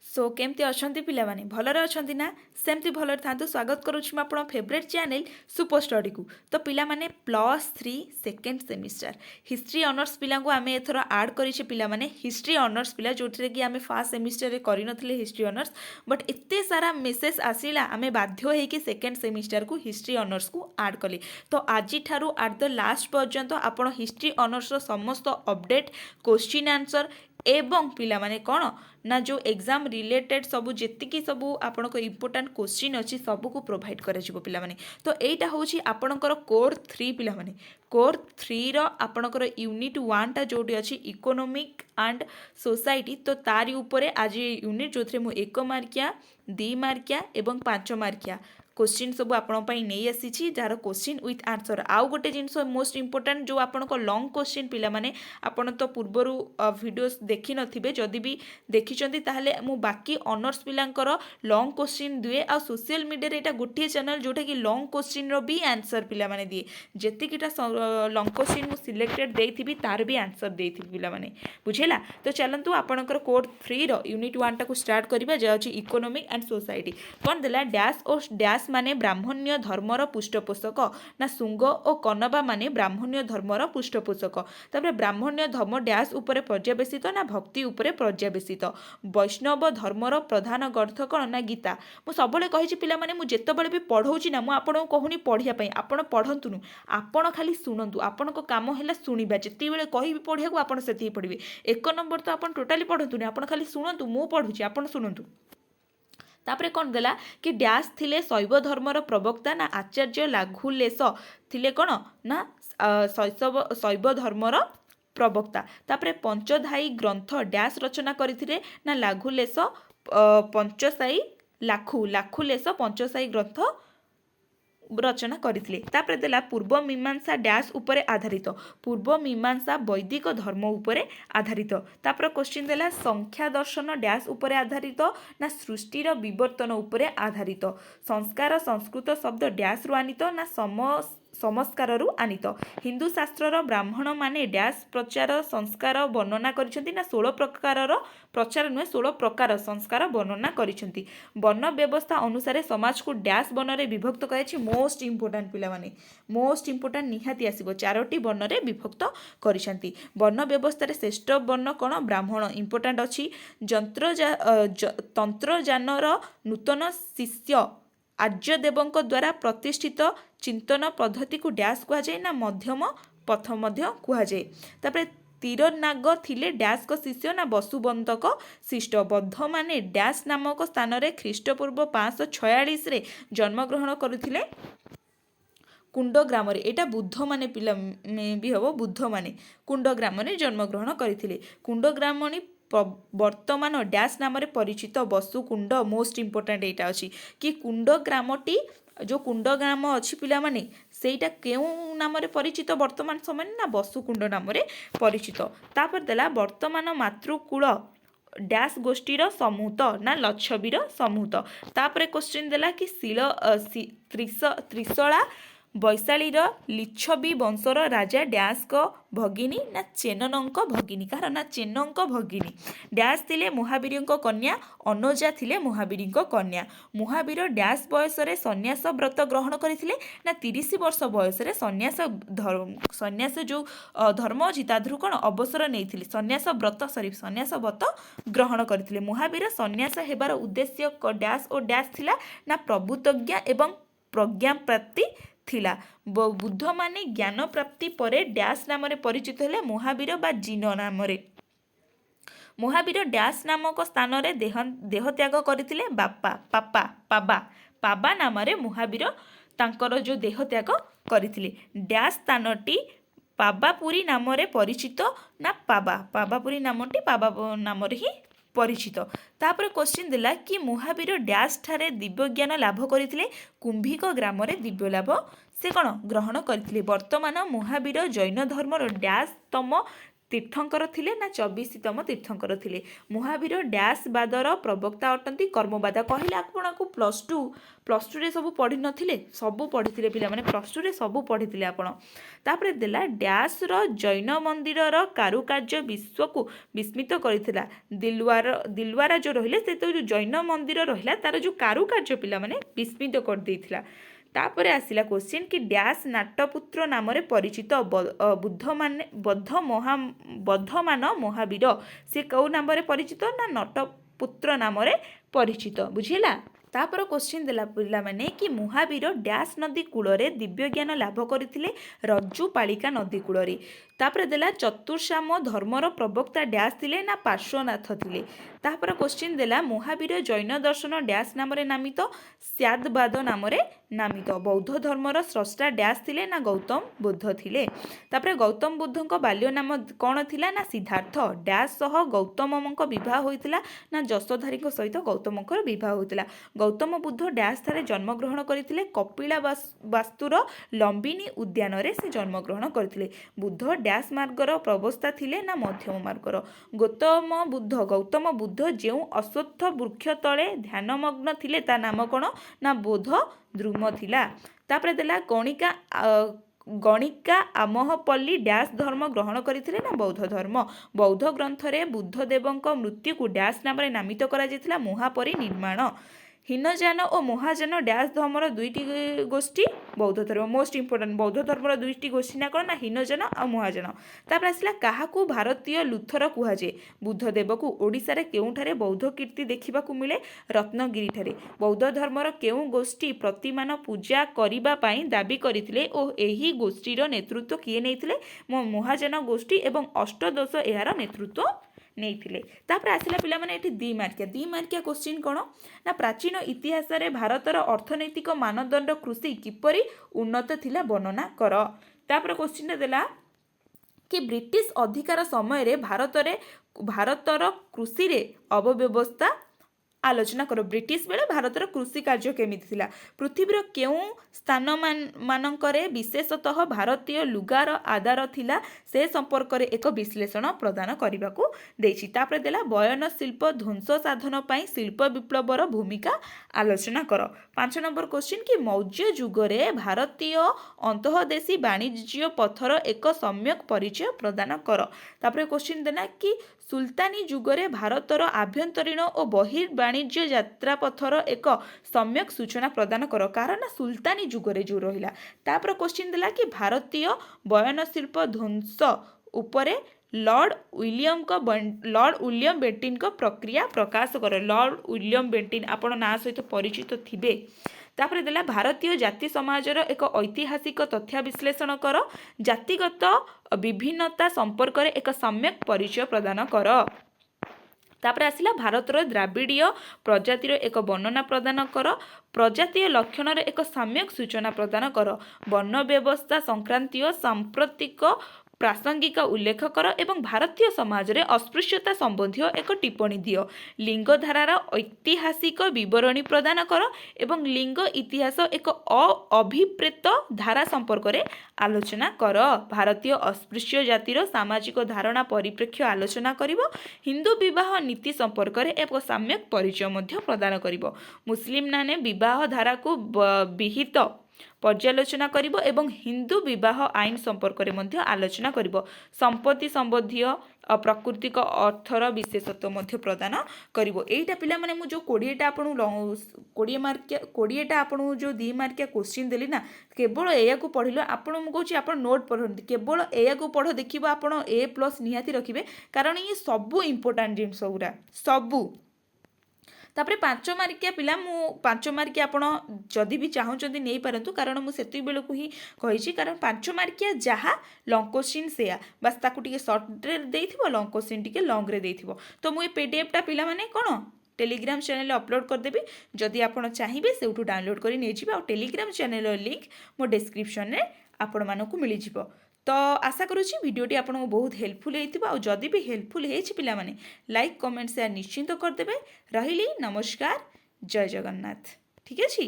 सो केमती अछंती पिला माने भलरे अछंती ना सेमती भलरे थांतु स्वागत करूछि म आपन फेवरेट चैनल सुपर स्टडी को। तो पिला माने +3 सेकेंड सेमिस्टर हिस्ट्री ऑनर्स पिला को आमे एथरो ऐड करिछि पिला माने हिस्ट्री ऑनर्स पिला जोठरे कि आमे फर्स्ट सेमिस्टर रे करि नथले हिस्ट्री ऑनर्स बट एते सारा मेसेज आसिला आमे बाध्य होई कि सेकेंड सेमिस्टर को हिस्ट्री ऑनर्स को ऐड कले। तो आजि ठारू एट द लास्ट पर्यंत आपन हिस्ट्री ऑनर्स रो समस्त अपडेट क्वेश्चन आंसर एवं पिला माने कौन ना जो एग्जाम रिलेटेड सबू जेतिकी सबू आपनको इम्पोर्टाट क्वेश्चन अच्छी सबू को प्रोवाइड कर पिला माने। तो एटा होची आपणकर कोर 3 पिला माने कोर 3 रो आपणकर यूनिट 1 टा जोटी अछि इकोनॉमिक एंड सोसाइटी। तो तारी उपरे आज यूनिट जो थरे मु 1 मार्किया 2 मार्किया एवं 5 मार्किया क्वेश्चन सब आपई नहीं आसी जार क्वेश्चन विथ आंसर। आउ गोटे जिनस मोस्ट इंपोर्टाट जो आपण लॉन्ग क्वेश्चन पिला माने आपण तो पूर्वर वीडियोस देखि नथिबे जदि भी देखिचंती ताहले मु बाकी ऑनर्स पिलांकर लॉन्ग क्वेश्चन दिए आ सोशल मीडिया रे एटा गोटे चैनल जोटा कि लॉन्ग क्वेश्चन रो भी आंसर पिला माने दिए जेतिकिटा लॉन्ग क्वेश्चन मु सिलेक्टेड देइथिबी तार भी आंसर देइथिबी पिला माने बुझेला। तो चलंतु आपणकर कोड 3 रो यूनिट 1 टा को स्टार्ट करिबा जाउची इकोनॉमिक एंड सोसाइटी। कोन देला डैश और डैश माने ब्राह्मण्य धर्मर पृष्ठपोषक ना शुंग और कनबा माने ब्राह्मण्य धर्मर पृष्ठपोषक। तापर ब्राह्मण्य धर्म डैश उपरे पर्यवेसित ना भक्ति उपरे पर्यवेसित। वैष्णव धर्मर प्रधान ग्रंथ कौन ना गीता। मु सबले कहिछि पिला माने मु जेतबेले भी पढ़ौछि ना मु आपन कहूनी पढ़िया पई आपन पढ़ंतुनु आपन खाली सुनंतु आपन को काम हैला सुनिबा जेति बेले कहिबी पढ़िया को आपन सेति पढ़िबे। एक नंबर तो आपन टोटाली पढ़ंतुनु आपन खाली सुनंतु मु पढ़ुछि आपन सुनंतु। तापरे कौन देला कि डैश थिले शैव धर्मर प्रवक्ता ना आचार्य लाघुलेश थिले कौन ना शैव धर्मर प्रवक्ता। तापरे पंचधाई ग्रंथ डैश रचना करथिले ना लाघुलेश पंचसाई लाखुलेश पंचसाई ग्रंथ रचना करथिले। तापरे देला पूर्व मीमांसा डैश उपरे आधारित पूर्व मीमांसा वैदिक धर्म उपरे आधारित। तापर क्वेश्चन देला संख्या दर्शन डैश उपरे आधारित ना सृष्टिर विवर्तन उपरे आधारित। संस्कार संस्कृत शब्द डैश रु आनित ना समस्कार रु आनित। हिंदू शास्त्र ब्राह्मण माने डैश प्रचार संस्कार वर्णना करिसेंती ना 16 प्रकार प्रचार नुहे 16 प्रकार संस्कार वर्णना करिसेंती। वर्ण व्यवस्था अनुसार समाज को डैश वर्ण रे विभक्त कराइछि मोस्ट इंपोर्टेंट पिला माने मोस्ट इंपोर्टेंट निहाती आसीबो 4टी वर्ण रे विभक्त करिसेंती। वर्ण व्यवस्था रे श्रेष्ठ वर्ण कोन ब्राह्मण इंपोर्टेंट अछि। तंत्र जानर नूतन शिष्य आर्यदेवों द्वारा प्रतिष्ठित चिंतन पद्धति को डैश कह जाए ना मध्यम पथ मध्य कह जाए। तापरे तीरनाग थिले डैश को शिष्य ना वसुबंतक शिष्ट। बौद्ध माने डैश नामक स्थान रे ख्रीष्टपूर्व 546 रे जन्मग्रहण करथिले कुंड ग्राम रे। एटा बुद्ध माने पिला में भी हबो बुद्ध माने कुंड ग्राम रे जन्मग्रहण करथिले। कुंड ग्रामणी वर्तमान डैश नाम रे परिचित वसुकुंड मोस्ट इंपोर्टेंट एटा अछि कि कुंड ग्रामटी जो कुंड ग्राम अच्छी पिला माने सेटा केउ नाम रे परिचित वर्तमान समय ना वसुकुंड नाम रे परिचित। तापर देला वर्तमान मातृकूल डैश गोष्ठीर समूहत ना लक्षबीर समूहत। तापर क्वेश्चन देला कि त्रिशला वैशालीर लिच्छवी वंशर राजा डैश को भगिनी ना चेननक भगिनी कार ना चेनक भगिनी। डैश थिले महावीर कन्या अनुजा थिले महावीर कन्या। महावीर डैश बयस रे सन्यास व्रत ग्रहण करथिले ना 30 वर्ष बयस रे सन्यास जो धर्म अछि ताधरु कोन अवसर नेथिले सन्यास व्रत ग्रहण करथिले। महावीर सन्यास हेबार उद्देश्य डैश और डैश थिला ना प्रभुतज्ञा एवं प्रज्ञा प्राप्ति थिला। बुद्ध माने ज्ञान प्राप्ति परे डैश नाम रे परिचित हेले महावीर बा जीन नाम रे। महावीर डैश नामक स्थान रे देह त्याग करथिले पाबा नाम रे महावीर तांकर जो देह त्याग करथिले। डैश स्थानटी पाबापुरी नाम रे परिचित ना पाबापुरी नामटी पाबा नाम रे ही परिचित। तापर क्वेश्चन दिला कि महावीर डैश ठारे दिव्य ज्ञान लाभ करथिले कुंभिक ग्राम रे दिव्य लाभ से कौन ग्रहण करथिले। वर्तमान महावीर जैन धर्मर डैश तम तीर्थंकर थिले ना 24तम तीर्थंकर थिले। महावीर डैश बादर प्रवक्ता अटंती कर्मबाद कहले आपको प्लस टू रे सब पढ़ी नथिले सब पढ़ी पिला माने प्लस टू रे सब पढ़ी आपण तापरे देला डैश रो जैन मंदिर रो कारुकार्य विश्व को विस्मित करथिला। दिलवारा जो रहिले से तो जो जैन मंदिर रहिला तार जो कारुकार्य पिला माने विस्मित कर देथिला। तापरे आसिला क्वेश्चन कि डैश नाटपुत्र नाम परिचित बद्धमान महावीर से कौ नाम परिचित ना नटपुत्र नाम परिचित बुझेला। तापर क्वेश्चन देला पिला माने कि महावीर डैश नदी कूଳରେ दिव्य ज्ञान लाभ करथिले रज्जुपालिका नदी कूଳରେ। तापर देला चतुर्साम धर्मर प्रवक्ता डैश थिले ना पार्श्वनाथ थिले। तापर क्वेश्चन देला महावीर जैन दर्शन डैश नाम नामित स्यादबाद नाम नामित। बौद्ध धर्मर स्रष्टा डैश थिले ना गौतम बुद्ध थिले। तापर गौतम बुद्धଙ୍କ बाल्य नाम कौन थिला ना सिद्धार्थ। डैश सह गौतमଙ୍କ विवाह होइतिला ना जशोधारीଙ୍କ सहित गौतमଙ୍କର विवाह होइतिला। गौतम बुद्ध डैश ठारे जन्मग्रहण करथिले कपिला वास्तुर लंबिनी उद्यान रे से जन्मग्रहण करथिले। बुद्ध डैश मार्गर प्रवक्ता थिले ना मध्यम मार्गर। गौतम बुद्ध जेउ अश्वत्थ वृक्ष तले ध्यानमग्न थिले ता नाम कौन ना बोध द्रुम थिला। तापरे देला गणिका आमहपल्ली डैश धर्म ग्रहण करथिले ना बौद्ध धर्म। बौद्ध ग्रंथरे बुद्धदेवଙ୍କ मृत्यु को डैश नाम नामित करा जायतिला महापरिनिर्वाण। हीनजान और महाजान डैश धर्मर दुईटी गोष्ठी बौद्ध धर्म मोस्ट इंपोर्टेंट बौद्ध धर्मर दुईटी गोष्ठी ना कौन ना हीनजान और महाजान। तापर आसला काहाकू भारतीय लुथर कुहाजे। बुद्धदेव को ओडिशा रे केउठारे बौद्ध कीर्ति देखिबा को मिले रत्नगिरी ठारे। बौद्ध धर्मर केउ गोष्ठी प्रतिमान पूजा करिबा पाई दाबी करिथिले ओ एही गोष्ठीर नेतृत्व किए नैथिले महाजान गोष्ठी एवं अष्टदश एहार नेतृत्व नहीं। तापर आसला पिला माने एठी दी मार्किया क्वेश्चन कौन ना प्राचीन इतिहास रे भारतर अर्थनैतिक मानदंड कृषि किपरि उन्नत थिला वर्णना कर। तापर क्वेश्चन देला कि ब्रिटिश अधिकार समय रे भारतर कृषि रे अव्यवस्था आलोचना करो। ब्रिटिश बेले भारतर कृषि कार्य केमिति थिला। पृथ्वीर केउ स्थान मानकरे विशेषतः भारतीय लुगार आधार थिला से संपर्क रे एक विश्लेषण प्रदान करिबाकू देछि। तापर देला बयन शिल्प ध्वंस साधन पाई शिल्प विप्लवर भूमिका आलोचना कर। 5 नंबर क्वेश्चन कि मौर्य जुग रे भारतीय अंतःदेशी वाणिज्य पथर एक सम्यक परिचय प्रदान कर। तापर क्वेश्चन देना कि सुल्तानी जुगरे भारतर आभ्यंतरीण और बहिर्वाणिज्य यात्रा पथर एक सम्यक सूचना प्रदान कर कारण सुल्तानी जुगरे जो रहिला। तापर क्वेश्चन देला कि भारतीय बयन शिल्प ध्वंस उपरे लॉर्ड विलियम बेंटिन को प्रक्रिया प्रकाश कर। लॉर्ड विलियम बेंटिन आपण ना सहित परिचित थिबे। तापर देला भारतीय जाति समाजर एक ऐतिहासिक तथ्य विश्लेषण कर। जातिगत विभिन्नता संपर्क रे एक सम्यक परिचय प्रदान कर। तापर आसिला भारतर द्राविड़ीय प्रजातिर एक वर्णना प्रदान कर। प्रजातीय लक्षण रे एक सम्यक सूचना प्रदान कर। वर्ण व्यवस्था संक्रांतीय सांप्रतिक प्रासंगिक उल्लेख कर एवं भारतीय समाज रे अस्पृश्यता संबंधी एक टिप्पणी दियो। लिंग धारार ऐतिहासिक विवरणी प्रदान कर एवं लिंग इतिहास एक अभिप्रेत धारा संपर्क रे आलोचना कर। भारतीय अस्पृश्य जातिर सामाजिक धारणा परिप्रेक्ष्य आलोचना करिवो। हिंदू विवाह नीति संपर्क रे एक सम्यक परिचय मध्य प्रदान करिवो। मुस्लिम माने विवाह धारा को विहित पर्यालोचना करिवो एवं हिंदू विवाह आईन संपर्क रे मध्य आलोचना करिवो। संपत्ति संबंधी प्राकृतिक अर्थर विशेषत्व मध्य प्रदान करिवो। एटा पिला माने मु जो 20टा आपन 20टा आपन जो 2 मार्किया क्वेश्चन देली ना केवल एया को पढिलो आपन मु कहूची आपन नोट पढंती केवल एया को पढ देखिबो आपन A+ निहाती रखिबे कारण ये सब इंपोर्टेंट जिंस गुरा सब। तापरे 5 मार्किया पिला मु 5 मार्किया आपण जदि भी चाहूचंती नहीं पारंतु कारण मु सेति बेल को ही कहिची कारण 5 मार्किया जहा लॉन्ग क्वेश्चन सेया बस ताकू टिके शॉर्ट रे देइथिबो लॉन्ग क्वेश्चन टिके लॉन्ग रे देइथिबो। तो मु ए पीडीएफ टा पिला माने कोन टेलीग्राम चैनल अपलोड कर देबी जदि आपण चाहिबे सेउठू डाउनलोड करी नै जिबा और टेलीग्राम चैनल लिंक मो डिस्क्रिप्शन रे आपण मानकू मिली जिवो। तो आशा करुँची वीडियोटी आपको बहुत हेल्पफुल होइथिबा और जदि भी हेल्पफुल होइछि पिला माने लाइक कमेंट शेयर निश्चिंत करदेबे। रहिली नमस्कार जय जगन्नाथ। ठीक अछि।